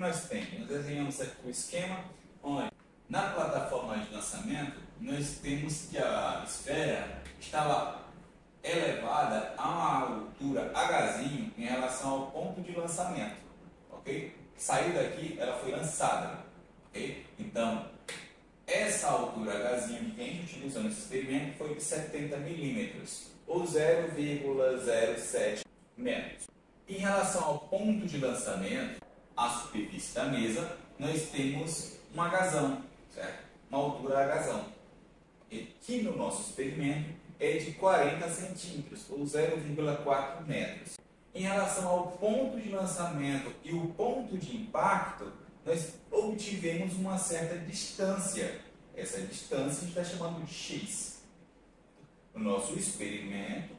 nós temos? Nós desenhamos aqui o esquema onde, na plataforma de lançamento, nós temos que a esfera estava elevada a uma altura Hzinho em relação ao ponto de lançamento, ok? Saiu daqui, ela foi lançada, ok? Então, essa altura Hzinho que a gente utilizou nesse experimento foi de 70 milímetros, ou 0,07 metros. Em relação ao ponto de lançamento, a superfície da mesa, nós temos um Hzão, certo? Uma altura Hzão. E que no nosso experimento é de 40 centímetros, ou 0,4 metros. Em relação ao ponto de lançamento e o ponto de impacto, nós obtivemos uma certa distância. Essa distância a gente está chamando de x. O nosso experimento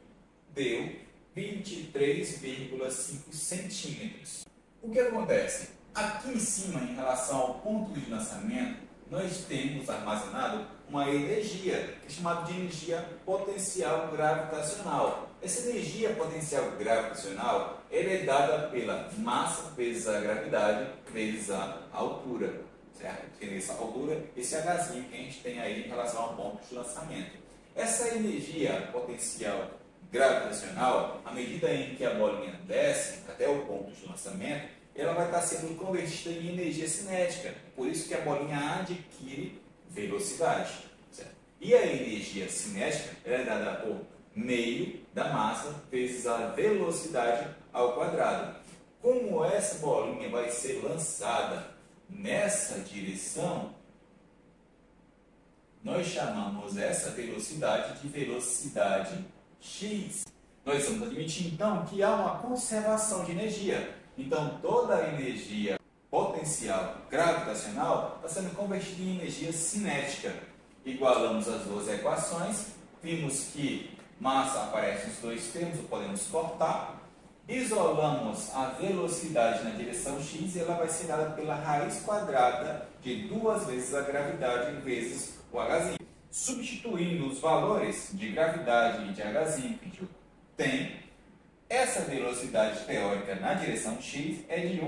deu 23,5 centímetros. O que acontece? Aqui em cima, em relação ao ponto de lançamento, nós temos armazenado uma energia, que é chamada de energia potencial gravitacional. Essa energia potencial gravitacional é dada pela massa vezes a gravidade vezes a altura, certo? Essa altura, esse Hzinho que a gente tem aí em relação ao ponto de lançamento. Essa energia potencial gravitacional, à medida em que a bolinha desce até o ponto de lançamento, ela vai estar sendo convertida em energia cinética. Por isso que a bolinha adquire velocidade, certo? E a energia cinética é dada por meio da massa vezes a velocidade ao quadrado. Como essa bolinha vai ser lançada nessa direção, nós chamamos essa velocidade de velocidade x. Nós estamos admitindo, então, que há uma conservação de energia. Então, toda a energia potencial gravitacional está sendo convertida em energia cinética. Igualamos as duas equações, vimos que massa aparece nos dois termos, podemos cortar. Isolamos a velocidade na direção x e ela vai ser dada pela raiz quadrada de 2 vezes a gravidade vezes o Hzinho. Substituindo os valores de gravidade e de Hzinho que a gente tem, essa velocidade teórica na direção x é de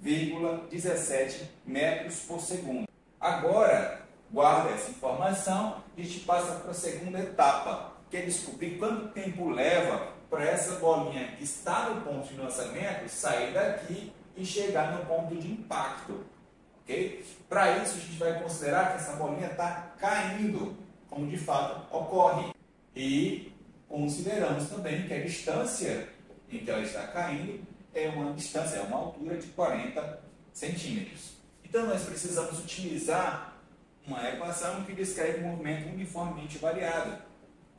1,17 metros por segundo. Agora, guarda essa informação e a gente passa para a segunda etapa, que é descobrir quanto tempo leva para essa bolinha que está no ponto de lançamento sair daqui e chegar no ponto de impacto. Okay? Para isso, a gente vai considerar que essa bolinha está caindo, como de fato ocorre. E consideramos também que a distância em que ela está caindo é uma distância, é uma altura de 40 centímetros. Então, nós precisamos utilizar uma equação que descreve o movimento uniformemente variado.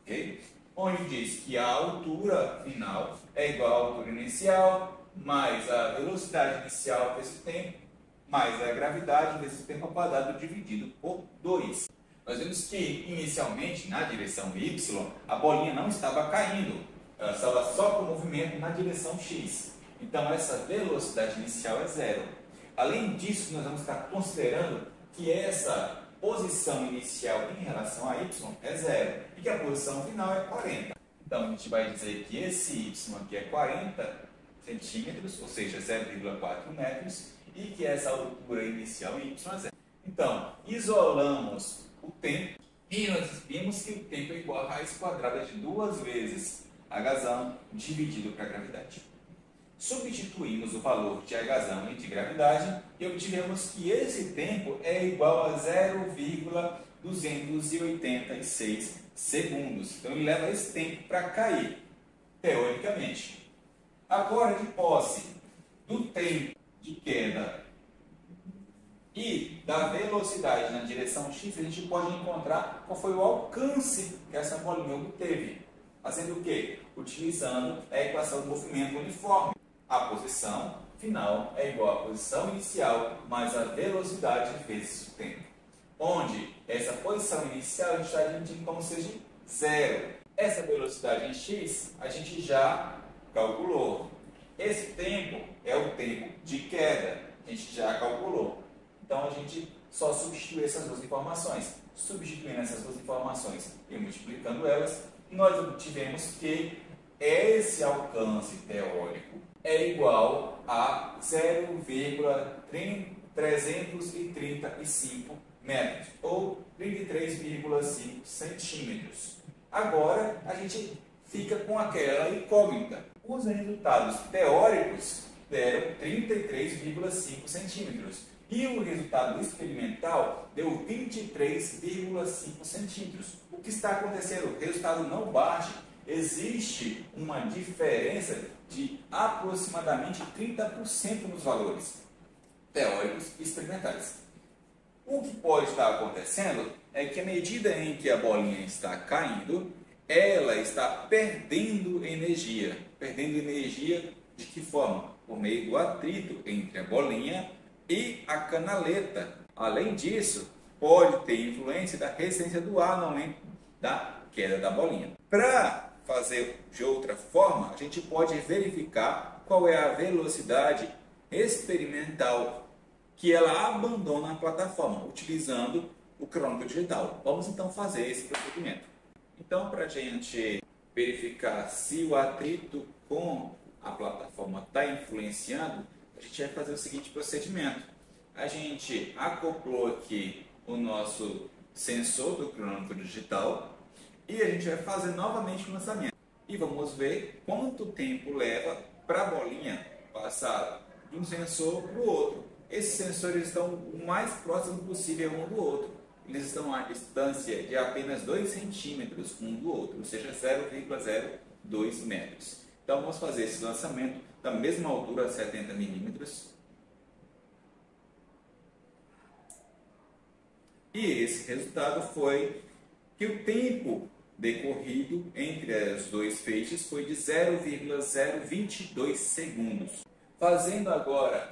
Okay? Onde diz que a altura final é igual à altura inicial, mais a velocidade inicial vezes o tempo, mais a gravidade vezes o tempo ao quadrado dividido por 2. Nós vemos que, inicialmente, na direção y, a bolinha não estava caindo, ela estava só com movimento na direção x. Então, essa velocidade inicial é zero. Além disso, nós vamos estar considerando que essa posição inicial em relação a y é zero e que a posição final é 40. Então, a gente vai dizer que esse y aqui é 40 centímetros, ou seja, 0,4 metros, e que essa altura inicial em y é zero. Então, isolamos o tempo e nós vimos que o tempo é igual a raiz quadrada de 2 vezes Hzão dividido para a gravidade. Substituímos o valor de Hzão e de gravidade e obtivemos que esse tempo é igual a 0,286 segundos. Então, ele leva esse tempo para cair, teoricamente. Agora, de posse do tempo de queda e da velocidade na direção x, a gente pode encontrar qual foi o alcance que essa bolinha obteve. Fazendo o quê? Utilizando a equação do movimento uniforme. A posição final é igual à posição inicial mais a velocidade vezes o tempo. Onde essa posição inicial a gente está admitindo como seja zero. Essa velocidade em x a gente já calculou. Esse tempo é o tempo de queda, a gente já calculou. Então, a gente só substitui essas duas informações. Substituindo essas duas informações e multiplicando elas, nós obtivemos que esse alcance teórico é igual a 0,335 metros, ou 33,5 centímetros. Agora, a gente fica com aquela incógnita. Os resultados teóricos deram 33,5 centímetros e o resultado experimental deu 23,5 centímetros. O que está acontecendo? O resultado não bate. Existe uma diferença de aproximadamente 30% nos valores teóricos e experimentais. O que pode estar acontecendo é que à medida em que a bolinha está caindo, ela está perdendo energia. Perdendo energia de que forma? Por meio do atrito entre a bolinha e a canaleta. Além disso, pode ter influência da resistência do ar no momento da queda da bolinha. Para fazer de outra forma, a gente pode verificar qual é a velocidade experimental que ela abandona a plataforma, utilizando o cronômetro digital. Vamos então fazer esse procedimento. Então, para a gente verificar se o atrito com a plataforma está influenciando, a gente vai fazer o seguinte procedimento. A gente acoplou aqui o nosso sensor do cronômetro digital e a gente vai fazer novamente o lançamento. E vamos ver quanto tempo leva para a bolinha passar de um sensor para o outro. Esses sensores estão o mais próximo possível um do outro. Eles estão a distância de apenas 2 centímetros um do outro, ou seja, 0,02 metros. Então vamos fazer esse lançamento da mesma altura, 70 milímetros. E esse resultado foi que o tempo decorrido entre os dois feixes foi de 0,022 segundos. Fazendo agora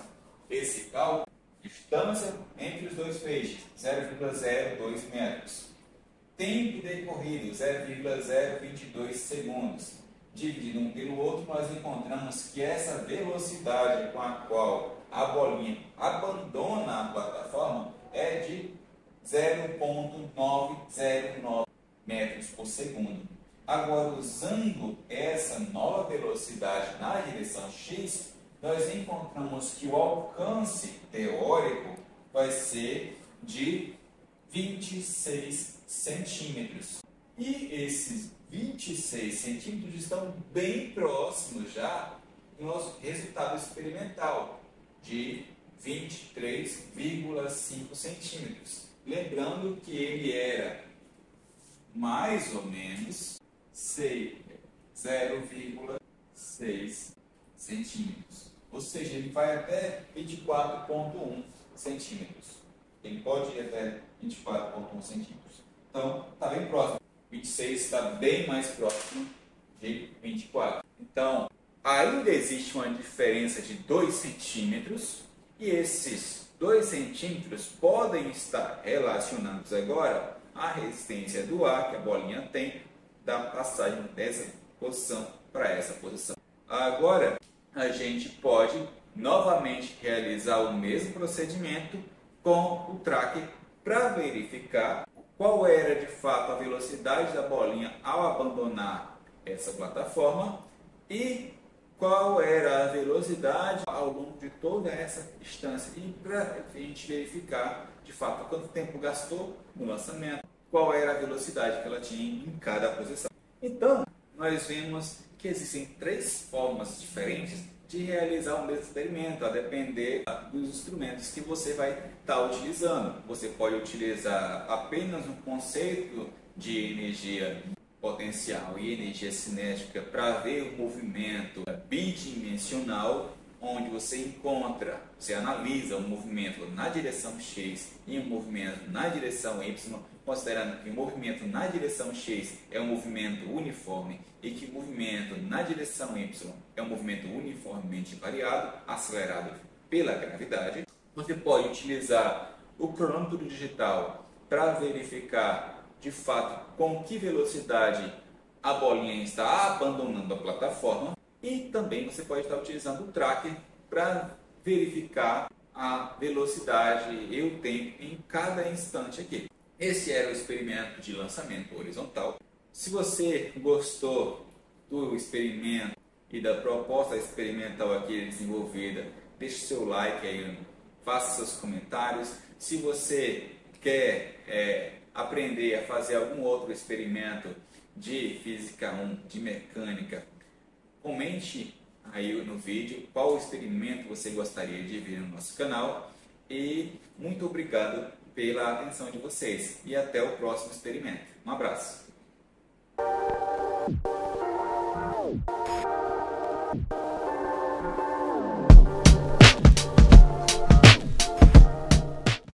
esse cálculo, distância entre os dois feixes, 0,02 metros. Tempo decorrido, 0,022 segundos. Dividido um pelo outro, nós encontramos que essa velocidade com a qual a bolinha abandona a plataforma é de 0,909 metros por segundo. Agora, usando essa nova velocidade na direção X, nós encontramos que o alcance teórico vai ser de 26 centímetros. E esses 26 centímetros estão bem próximos já do nosso resultado experimental, de 23,5 centímetros. Lembrando que ele era mais ou menos 0,6 centímetros. Ou seja, ele vai até 24,1 centímetros. Ele pode ir até 24,1 centímetros. Então, está bem próximo. 26 está bem mais próximo de 24. Então, ainda existe uma diferença de 2 centímetros. E esses 2 centímetros podem estar relacionados agora à resistência do ar que a bolinha tem da passagem dessa posição para essa posição. Agora, a gente pode novamente realizar o mesmo procedimento com o tracker para verificar qual era de fato a velocidade da bolinha ao abandonar essa plataforma e qual era a velocidade ao longo de toda essa distância, e para a gente verificar de fato quanto tempo gastou no lançamento, qual era a velocidade que ela tinha em cada posição. Então, nós vemos que existem 3 formas diferentes de realizar o mesmo experimento, a depender dos instrumentos que você vai estar utilizando. Você pode utilizar apenas um conceito de energia potencial e energia cinética para ver o movimento bidimensional, onde você analisa um movimento na direção X e um movimento na direção Y, considerando que o movimento na direção X é um movimento uniforme e que o movimento na direção Y é um movimento uniformemente variado, acelerado pela gravidade. Você pode utilizar o cronômetro digital para verificar de fato com que velocidade a bolinha está abandonando a plataforma, e também você pode estar utilizando o tracker para verificar a velocidade e o tempo em cada instante aqui. Esse era o experimento de lançamento horizontal. Se você gostou do experimento e da proposta experimental aqui desenvolvida, deixe seu like aí, faça seus comentários. Se você quer aprender a fazer algum outro experimento de Física 1, de Mecânica, comente aí no vídeo qual experimento você gostaria de ver no nosso canal. E muito obrigado pela atenção de vocês e até o próximo experimento. Um abraço!